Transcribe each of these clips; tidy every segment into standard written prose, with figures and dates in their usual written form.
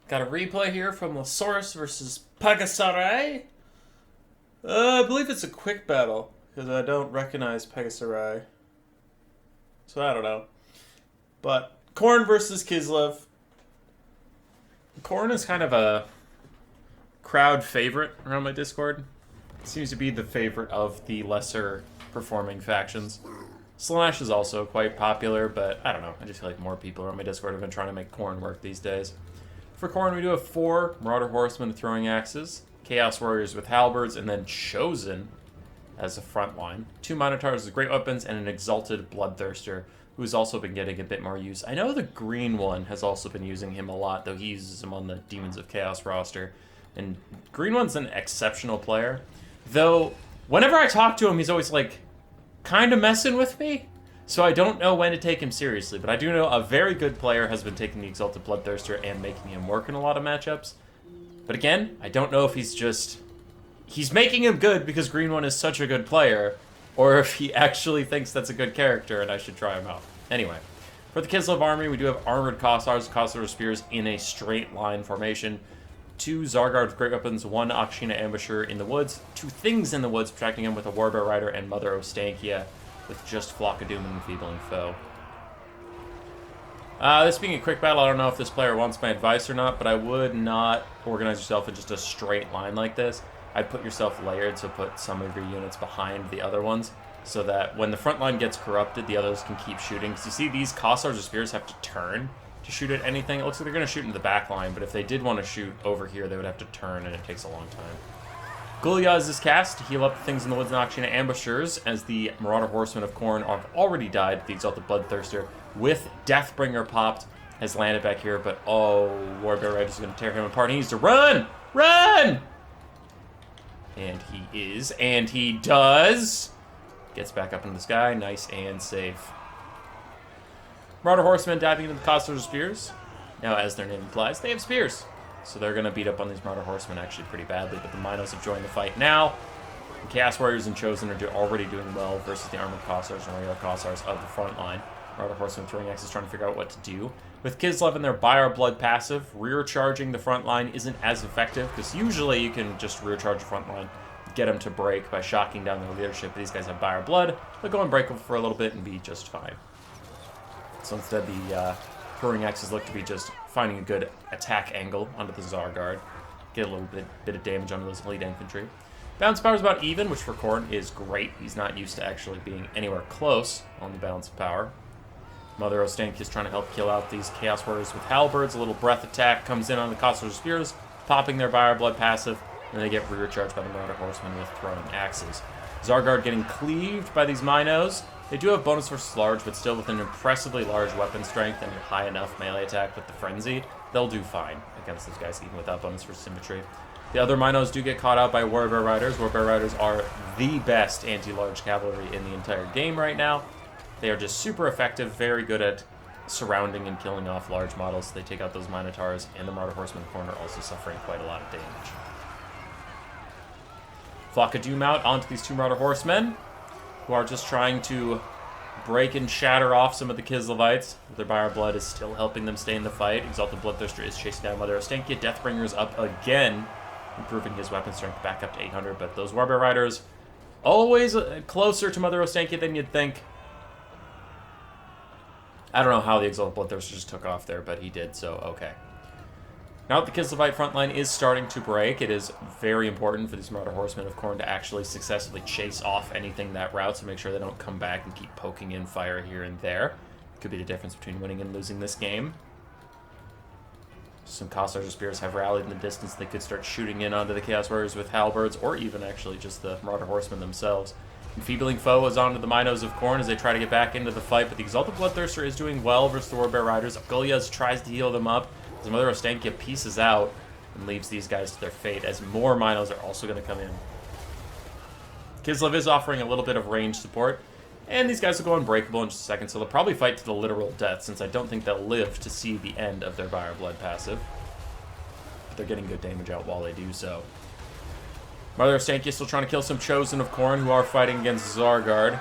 Got a replay here from Lasaurus versus Pagasarai. I believe it's a quick battle, because I don't recognize Pagasarai. So I don't know. But Korn versus Kislev. Korn is kind of a crowd favorite around my Discord. Seems to be the favorite of the lesser performing factions. Slanesh is also quite popular, but I don't know. I just feel like more people around my Discord have been trying to make Korn work these days. For Korn, we do have 4 Marauder Horsemen with throwing axes, Chaos Warriors with halberds, and then Chosen as a front line. 2 Minotaurs with great weapons, and an Exalted Bloodthirster, who's also been getting a bit more use. I know the green one has also been using him a lot, though he uses him on the Demons of Chaos roster. And green one's an exceptional player, though whenever I talk to him, he's always like, kind of messing with me. So I don't know when to take him seriously, but I do know a very good player has been taking the Exalted Bloodthirster and making him work in a lot of matchups. But again, I don't know if he's making him good because Green One is such a good player, or if he actually thinks that's a good character and I should try him out. Anyway, for the Kislev army, we do have Armored Kossars, Kossar Spears in a straight line formation. 2 Zargard with great weapons, 1 Akshina Ambusher in the woods, 2 Things in the woods protecting him with a Warbear Rider and Mother Ostankia with just Flock of Doom and Enfeebling Foe. This being a quick battle, I don't know if this player wants my advice or not, but I would not organize yourself in just a straight line like this. I'd put yourself layered, so put some of your units behind the other ones, so that when the front line gets corrupted, the others can keep shooting. Because you see, these Kossars or Spears have to turn to shoot at anything. It looks like they're going to shoot into the back line, but if they did want to shoot over here, they would have to turn, and it takes a long time. Gulya is cast to heal up the Things in the Woods and Akshina Ambushers, as the Marauder Horsemen of Khorne have already died. The Exalted Bloodthirster with Deathbringer popped has landed back here, but oh, Warbear Rider is going to tear him apart. He needs to run! Run! And he does. Gets back up into the sky, nice and safe. Marauder Horsemen diving into the Kossar Spears. Now, as their name implies, they have spears. So they're going to beat up on these Marauder Horsemen actually pretty badly, but the Minos have joined the fight now. The Chaos Warriors and Chosen are already doing well versus the Armored Kossars and regular Kossars of the front line. Marauder Horsemen throwing axes trying to figure out what to do. With Kislev and their Buyer Blood passive, rear charging the front line isn't as effective, because usually you can just rear charge the front line, get them to break by shocking down their leadership. But these guys have Buyer Blood, they'll go and break them for a little bit and be just fine. So instead, the throwing axes look to be just finding a good attack angle onto the Zargard. Get a little bit of damage onto those elite infantry. Balance power is about even, which for Khorne is great. He's not used to actually being anywhere close on the balance of power. Mother Ostankia is trying to help kill out these Chaos Warriors with halberds. A little breath attack comes in on the Kossar Spears, popping their Buyer Blood passive, and they get rear charged by the Marauder Horsemen with throwing axes. Zargard getting cleaved by these Minos. They do have bonus versus large, but still with an impressively large weapon strength and high enough melee attack with the Frenzy, they'll do fine against those guys, even without bonus versus symmetry. The other Minos do get caught out by Warbear Riders. Warbear Riders are the best anti-large cavalry in the entire game right now. They are just super effective, very good at surrounding and killing off large models. They take out those Minotaurs, and the Marauder Horsemen in the corner also suffering quite a lot of damage. Flock of Doom out onto these 2 Marauder Horsemen, who are just trying to break and shatter off some of the Kislevites. Their Buyer Blood is still helping them stay in the fight. Exalted Bloodthirster is chasing down Mother Ostankia. Deathbringer is up again, improving his weapon strength back up to 800. But those Warbear Riders, always closer to Mother Ostankia than you'd think. I don't know how the Exalted Bloodthirster just took off there, but he did, so okay. Now that the Kislevite front line is starting to break, it is very important for these Marauder Horsemen of Khorne to actually successfully chase off anything that route, so make sure they don't come back and keep poking in fire here and there. Could be the difference between winning and losing this game. Some Kossars or Spears have rallied in the distance. They could start shooting in onto the Chaos Warriors with halberds, or even actually just the Marauder Horsemen themselves. Enfeebling Foe is onto the Minos of Khorne as they try to get back into the fight, but the Exalted Bloodthirster is doing well versus the Warbear Riders. Gulya tries to heal them up. As Mother Ostankia pieces out and leaves these guys to their fate, as more Minos are also going to come in. Kislev is offering a little bit of range support, and these guys will go unbreakable in just a second, so they'll probably fight to the literal death, since I don't think they'll live to see the end of their Buyer Blood passive. But they're getting good damage out while they do so. Mother Ostankia still trying to kill some Chosen of Khorne, who are fighting against Zargard.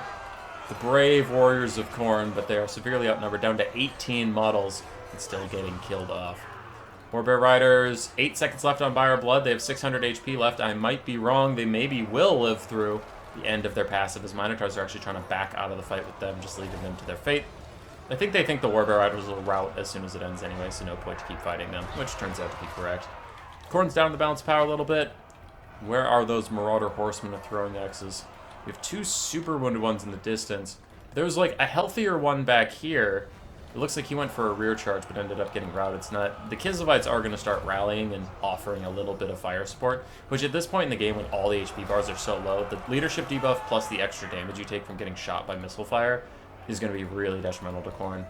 The brave warriors of Khorne, but they are severely outnumbered, down to 18 models, and still getting killed off. Warbear Riders, 8 seconds left on Buyer Blood. They have 600 HP left. I might be wrong. They maybe will live through the end of their passive, as Minotaurs are actually trying to back out of the fight with them, just leaving them to their fate. I think they think the Warbear Riders will rout as soon as it ends anyway, so no point to keep fighting them, which turns out to be correct. Khorne's down the balance power a little bit. Where are those Marauder Horsemen of throwing axes? We have 2 super wounded ones in the distance. There's like a healthier one back here. It looks like he went for a rear charge, but ended up getting routed. It's not. The Kislevites are going to start rallying and offering a little bit of fire support, which at this point in the game, when all the HP bars are so low, the leadership debuff plus the extra damage you take from getting shot by missile fire is going to be really detrimental to Khorne.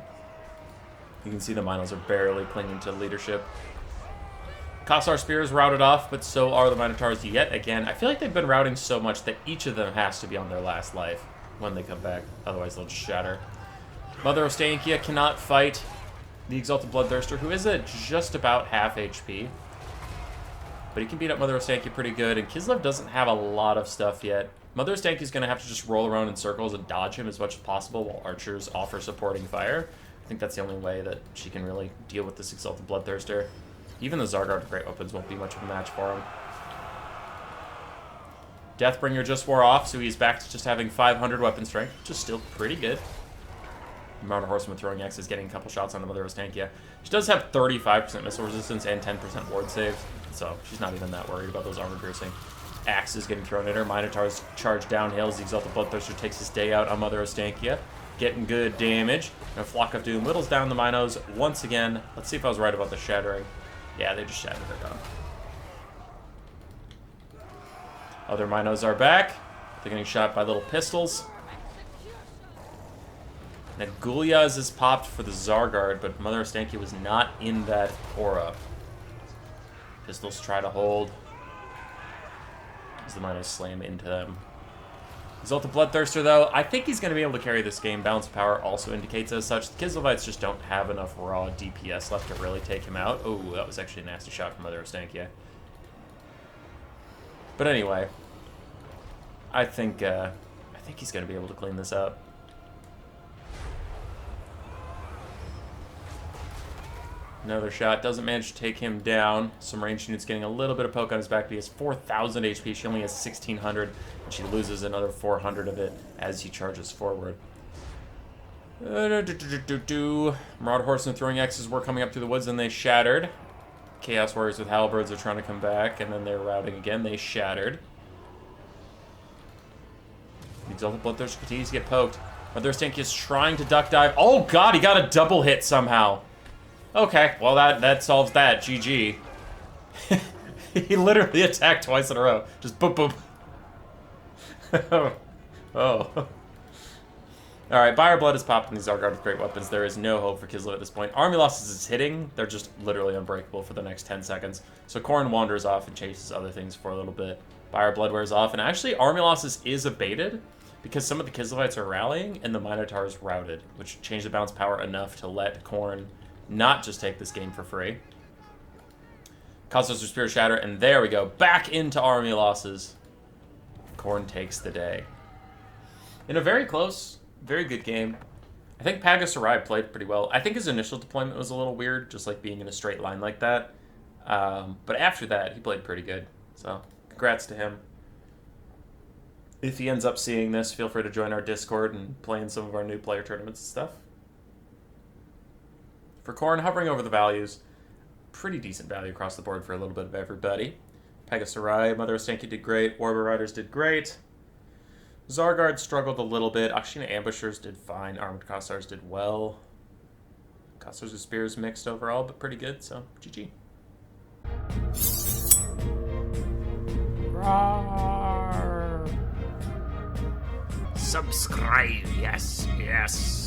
You can see the Minos are barely clinging to leadership. Kossar Spears routed off, but so are the Minotaurs yet again. I feel like they've been routing so much that each of them has to be on their last life when they come back. Otherwise, they'll just shatter. Mother Ostankya cannot fight the Exalted Bloodthirster, who is at just about half HP. But he can beat up Mother Ostankya pretty good, and Kislev doesn't have a lot of stuff yet. Mother Ostankya is going to have to just roll around in circles and dodge him as much as possible while archers offer supporting fire. I think that's the only way that she can really deal with this Exalted Bloodthirster. Even the Zargard of Great Weapons won't be much of a match for him. Deathbringer just wore off, so he's back to just having 500 weapon strength, which is still pretty good. Marauder Horseman throwing X is getting a couple shots on the Mother Ostankya. She does have 35% missile resistance and 10% ward saves, so she's not even that worried about those armor-piercing axes getting thrown at her. Minotaurs charge downhill as the Exalted Bloodthirster takes his day out on Mother Ostankya, getting good damage. And a Flock of Doom whittles down the Minos once again. Let's see if I was right about the shattering. Yeah, they just shattered her down. Other Minos are back. They're getting shot by little pistols. Nagulias is popped for the Zargard, but Mother Ostankya was not in that aura. Pistols try to hold as the Minos slam into them. Exalted Bloodthirster, though, I think he's going to be able to carry this game. Balance of Power also indicates as such. The Kislevites just don't have enough raw DPS left to really take him out. Oh, that was actually a nasty shot from Mother Ostankya. But anyway, I think he's going to be able to clean this up. Another shot. Doesn't manage to take him down. Some ranged units getting a little bit of poke on his back, but he has 4,000 HP. She only has 1,600, and she loses another 400 of it as he charges forward. Marauder Horsemen throwing X's were coming up through the woods, and they shattered. Chaos Warriors with Halberds are trying to come back, and then they're routing again. They shattered. The Exalted Bloodthirster continues to get poked. Mother Ostankya is trying to duck dive. Oh god, he got a double hit somehow. Okay, well that solves that. GG. He literally attacked twice in a row. Just boop boop. Oh. Alright, Buyer Blood is popping these Zargard with Great Weapons. There is no hope for Kislev at this point. Army losses is hitting. They're just literally unbreakable for the next 10 seconds. So Khorne wanders off and chases other things for a little bit. Buyer Blood wears off. And actually, Army losses is abated because some of the Kislevites are rallying and the Minotaurs routed, which changed the bounce power enough to let Khorne not just take this game for free. Cosmos or Spirit Shatter, and there we go. Back into Army losses. Khorne takes the day. In a very close, very good game. I think Pagasarai played pretty well. I think his initial deployment was a little weird, just like being in a straight line like that. But after that, he played pretty good. So, congrats to him. If he ends up seeing this, feel free to join our Discord and play in some of our new player tournaments and stuff. For Khorne, hovering over the values, pretty decent value across the board for a little bit of everybody. Pagasarai, Mother Ostankya did great. Warbear Riders did great. Zargard struggled a little bit. Akshina Ambushers did fine. Armored Kossars did well. Kossars with Spears mixed overall, but pretty good, so GG. Roar. Subscribe, yes, yes.